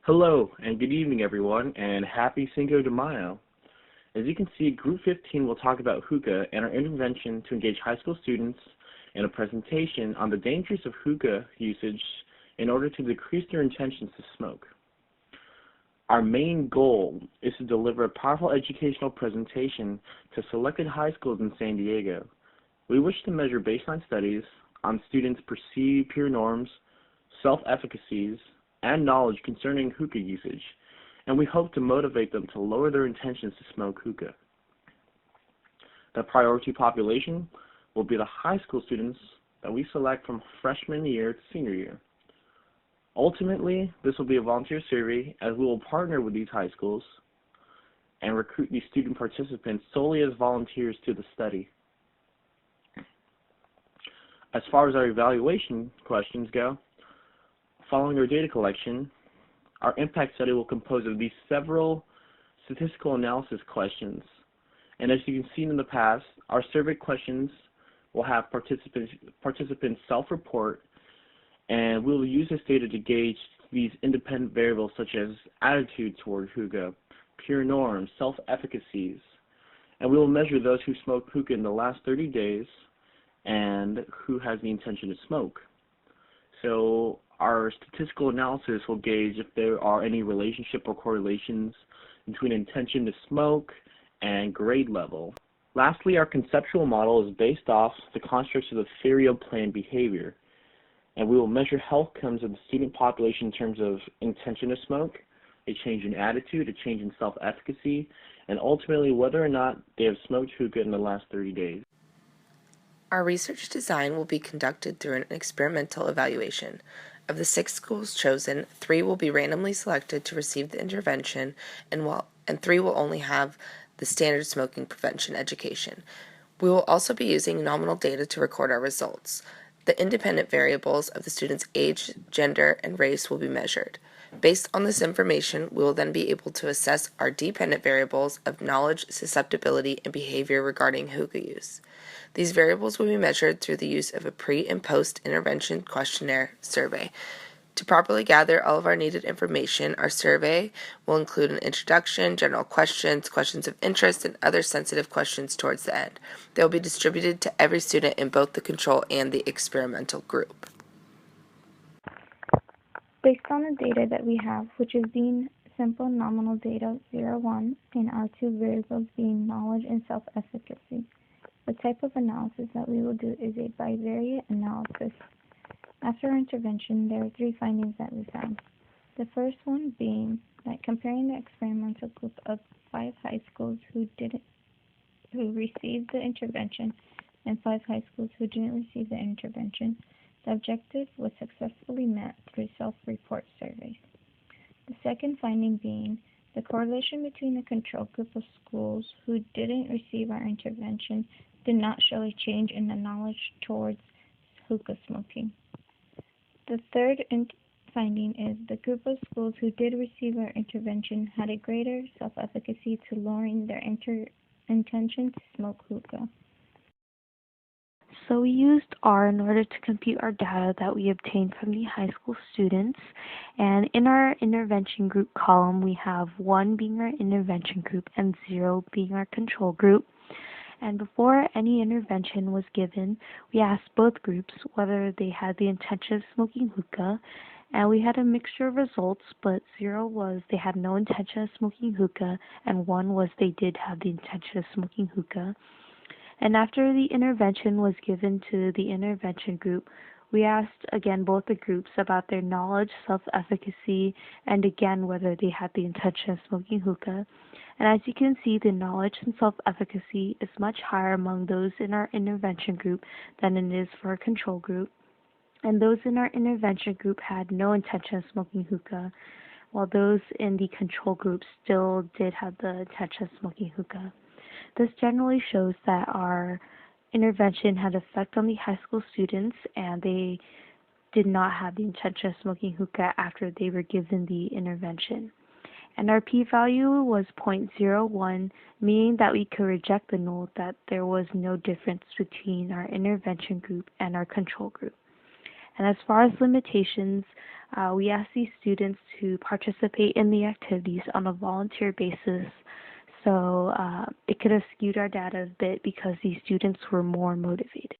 Hello, and good evening, everyone, and happy Cinco de Mayo. As you can see, Group 15 will talk about hookah and our intervention to engage high school students in a presentation on the dangers of hookah usage in order to decrease their intentions to smoke. Our main goal is to deliver a powerful educational presentation to selected high schools in San Diego. We wish to measure baseline studies on students' perceived peer norms, self-efficacies, and knowledge concerning hookah usage, and we hope to motivate them to lower their intentions to smoke hookah. The priority population will be the high school students that we select from freshman year to senior year. Ultimately, this will be a volunteer survey as we will partner with these high schools and recruit these student participants solely as volunteers to the study. As far as our evaluation questions go, following our data collection, our impact study will compose of these several statistical analysis questions. And as you can see in the past, our survey questions will have participants self-report, and we will use this data to gauge these independent variables such as attitude toward hookah, peer norms, self-efficacies, and we will measure those who smoked hookah in the last 30 days and who has the intention to smoke. So our statistical analysis will gauge if there are any relationship or correlations between intention to smoke and grade level. Lastly, our conceptual model is based off the constructs of the theory of planned behavior, and we will measure health outcomes of the student population in terms of intention to smoke, a change in attitude, a change in self-efficacy, and ultimately whether or not they have smoked hookah in the last 30 days. Our research design will be conducted through an experimental evaluation. Of the 6 schools chosen, 3 will be randomly selected to receive the intervention, and 3 will only have the standard smoking prevention education. We will also be using nominal data to record our results. The independent variables of the students' age, gender, and race will be measured. Based on this information, we will then be able to assess our dependent variables of knowledge, susceptibility, and behavior regarding hookah use. These variables will be measured through the use of a pre- and post-intervention questionnaire survey. To properly gather all of our needed information, our survey will include an introduction, general questions, questions of interest, and other sensitive questions towards the end. They will be distributed to every student in both the control and the experimental group. Based on the data that we have, which is being simple nominal data 0, 1, and our 2 variables being knowledge and self-efficacy, the type of analysis that we will do is a bivariate analysis. After our intervention, there are 3 findings that we found. The first one being that comparing the experimental group of 5 high schools who received the intervention and 5 high schools who didn't receive the intervention, the objective was successfully met through self-report surveys. The second finding being the correlation between the control group of schools who didn't receive our intervention did not show a change in the knowledge towards hookah smoking. The third finding is the group of schools who did receive our intervention had a greater self-efficacy to lowering their intention to smoke hookah. So we used R in order to compute our data that we obtained from the high school students, and in our intervention group column we have 1 being our intervention group and 0 being our control group. And before any intervention was given, we asked both groups whether they had the intention of smoking hookah, and we had a mixture of results, but 0 was they had no intention of smoking hookah, and 1 was they did have the intention of smoking hookah. And after the intervention was given to the intervention group, we asked again both the groups about their knowledge, self-efficacy, and again whether they had the intention of smoking hookah. And as you can see, the knowledge and self-efficacy is much higher among those in our intervention group than it is for our control group. And those in our intervention group had no intention of smoking hookah, while those in the control group still did have the intention of smoking hookah. This generally shows that our intervention had effect on the high school students, and they did not have the intention of smoking hookah after they were given the intervention. And our p-value was 0.01, meaning that we could reject the null that there was no difference between our intervention group and our control group. And as far as limitations, we asked these students to participate in the activities on a volunteer basis. So it could have skewed our data a bit because these students were more motivated.